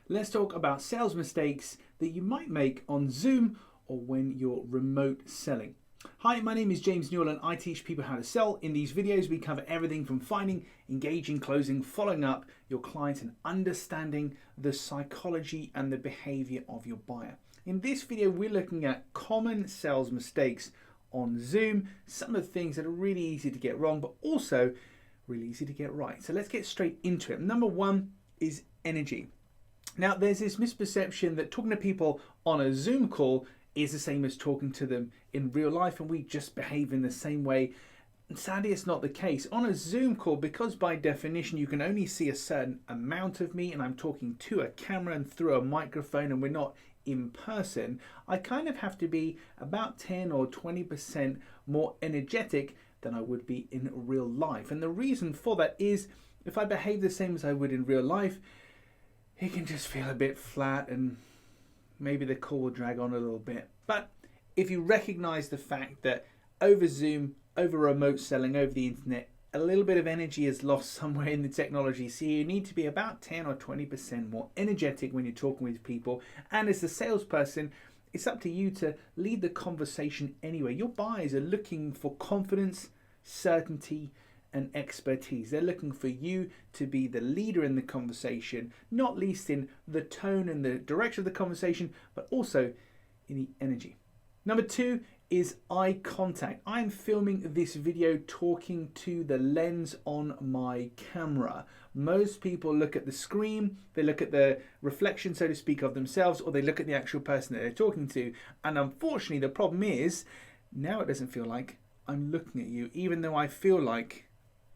let's talk about sales mistakes that you might make on Zoom or when you're remote selling. Hi, my name is James Newell and I teach people how to sell. In these videos, we cover everything from finding, engaging, closing, following up your clients and understanding the psychology and the behavior of your buyer. In this video, we're looking at common sales mistakes on Zoom, some of the things that are really easy to get wrong, but also really easy to get right. So let's get straight into it. Number one is energy. Now, there's this misperception that talking to people on a Zoom call is the same as talking to them in real life, and we just behave in the same way. And sadly, it's not the case. On a Zoom call, because by definition you can only see a certain amount of me, and I'm talking to a camera and through a microphone, and we're not in person, I kind of have to be about 10 or 20% more energetic than I would be in real life. And the reason for that is if I behave the same as I would in real life, it can just feel a bit flat and maybe the call will drag on a little bit. But if you recognize the fact that over Zoom, over remote selling, over the internet, a little bit of energy is lost somewhere in the technology. So you need to be about 10 or 20% more energetic when you're talking with people. And as the salesperson, it's up to you to lead the conversation anyway. Your buyers are looking for confidence, certainty, and expertise. They're looking for you to be the leader in the conversation, not least in the tone and the direction of the conversation, but also in the energy. Number two is eye contact. I'm filming this video talking to the lens on my camera. Most people look at the screen, they look at the reflection, so to speak, of themselves, or they look at the actual person that they're talking to. And unfortunately, the problem is now it doesn't feel like I'm looking at you, even though I feel like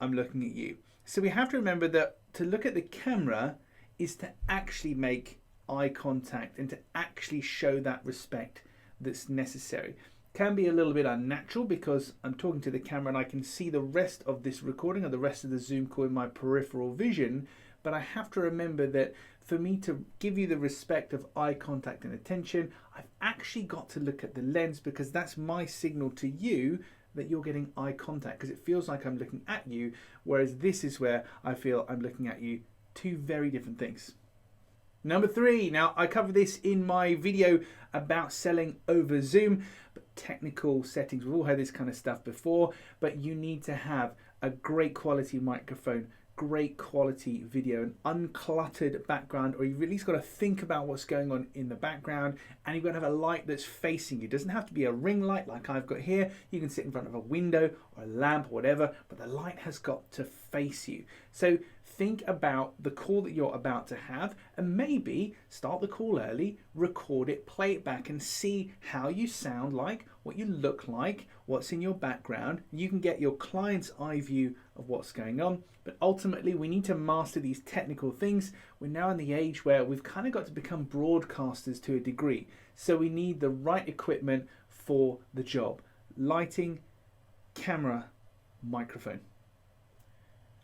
I'm looking at you. So we have to remember that to look at the camera is to actually make eye contact and to actually show that respect that's necessary. Can be a little bit unnatural because I'm talking to the camera and I can see the rest of this recording or the rest of the Zoom call in my peripheral vision, but I have to remember that for me to give you the respect of eye contact and attention, I've actually got to look at the lens because that's my signal to you that you're getting eye contact, because it feels like I'm looking at you, whereas this is where I feel I'm looking at you. Two very different things. Number three, now I cover this in my video about selling over Zoom, but technical settings, we've all heard this kind of stuff before, but you need to have a great quality microphone, great quality video, an uncluttered background, or you've at least got to think about what's going on in the background, and you've got to have a light that's facing you. It doesn't have to be a ring light like I've got here. You can sit in front of a window or a lamp or whatever, but the light has got to face you. So think about the call that you're about to have and maybe start the call early, record it, play it back and see how you sound like, what you look like, what's in your background. You can get your client's eye view of what's going on, but ultimately we need to master these technical things. We're now in the age where we've kind of got to become broadcasters to a degree. So we need the right equipment for the job. Lighting, camera, microphone.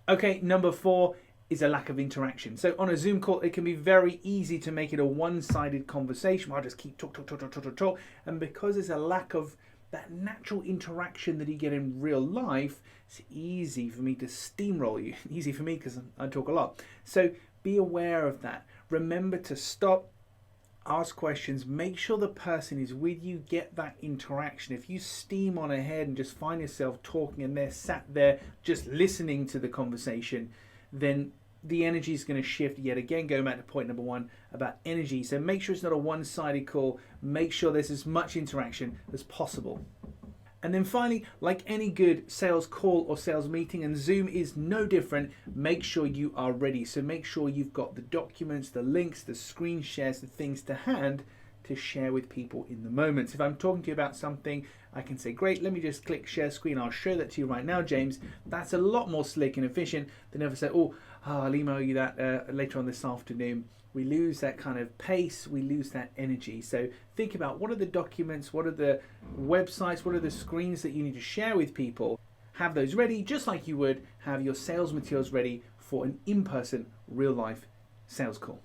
Okay, number four is a lack of interaction. So on a Zoom call, it can be very easy to make it a one-sided conversation where I just keep talk. And because there's a lack of that natural interaction that you get in real life, it's easy for me to steamroll you. Easy for me because I talk a lot. So be aware of that. Remember to stop, ask questions, make sure the person is with you, get that interaction. If you steam on ahead and just find yourself talking and they're sat there just listening to the conversation, then the energy is going to shift yet again, going back to point number one about energy. So make sure it's not a one-sided call. Make sure there's as much interaction as possible. And then finally, like any good sales call or sales meeting, and Zoom is no different, make sure you are ready. So make sure you've got the documents, the links, the screen shares, the things to hand to share with people in the moment. So if I'm talking to you about something, I can say, great, let me just click share screen. I'll show that to you right now, James. That's a lot more slick and efficient than ever say, I'll email you that later on this afternoon. We lose that kind of pace, we lose that energy. So think about what are the documents, what are the websites, what are the screens that you need to share with people. Have those ready, just like you would have your sales materials ready for an in-person, real-life sales call.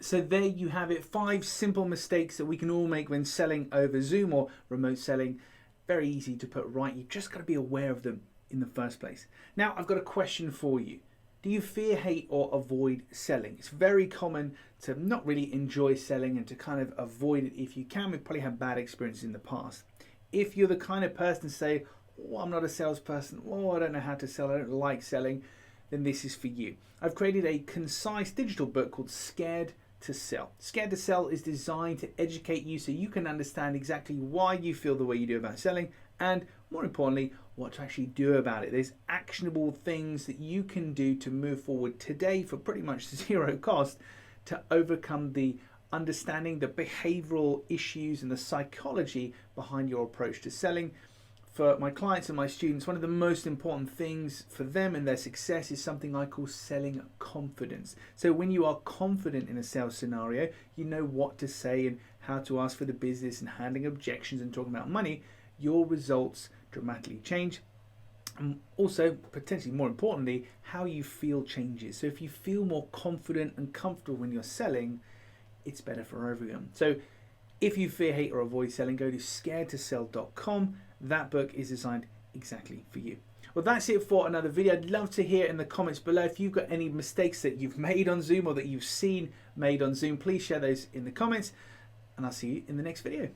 So there you have it, 5 simple mistakes that we can all make when selling over Zoom or remote selling. Very easy to put right. You've just got to be aware of them in the first place. Now, I've got a question for you. Do you fear, hate, or avoid selling? It's very common to not really enjoy selling and to kind of avoid it if you can. We've probably had bad experiences in the past. If you're the kind of person to say, oh, I'm not a salesperson, oh, I don't know how to sell, I don't like selling, then this is for you. I've created a concise digital book called Scared to Sell. Scared to Sell is designed to educate you so you can understand exactly why you feel the way you do about selling, and more importantly, what to actually do about it. There's actionable things that you can do to move forward today for pretty much zero cost to overcome the understanding, the behavioral issues and the psychology behind your approach to selling. For my clients and my students, one of the most important things for them and their success is something I call selling confidence. So when you are confident in a sales scenario, you know what to say and how to ask for the business and handling objections and talking about money, your results dramatically change. And also, potentially more importantly, how you feel changes. So if you feel more confident and comfortable when you're selling, it's better for everyone. So if you fear, hate, or avoid selling, go to scaredtosell.com. That book is designed exactly for you. Well, that's it for another video. I'd love to hear in the comments below if you've got any mistakes that you've made on Zoom or that you've seen made on Zoom. Please share those in the comments, and I'll see you in the next video.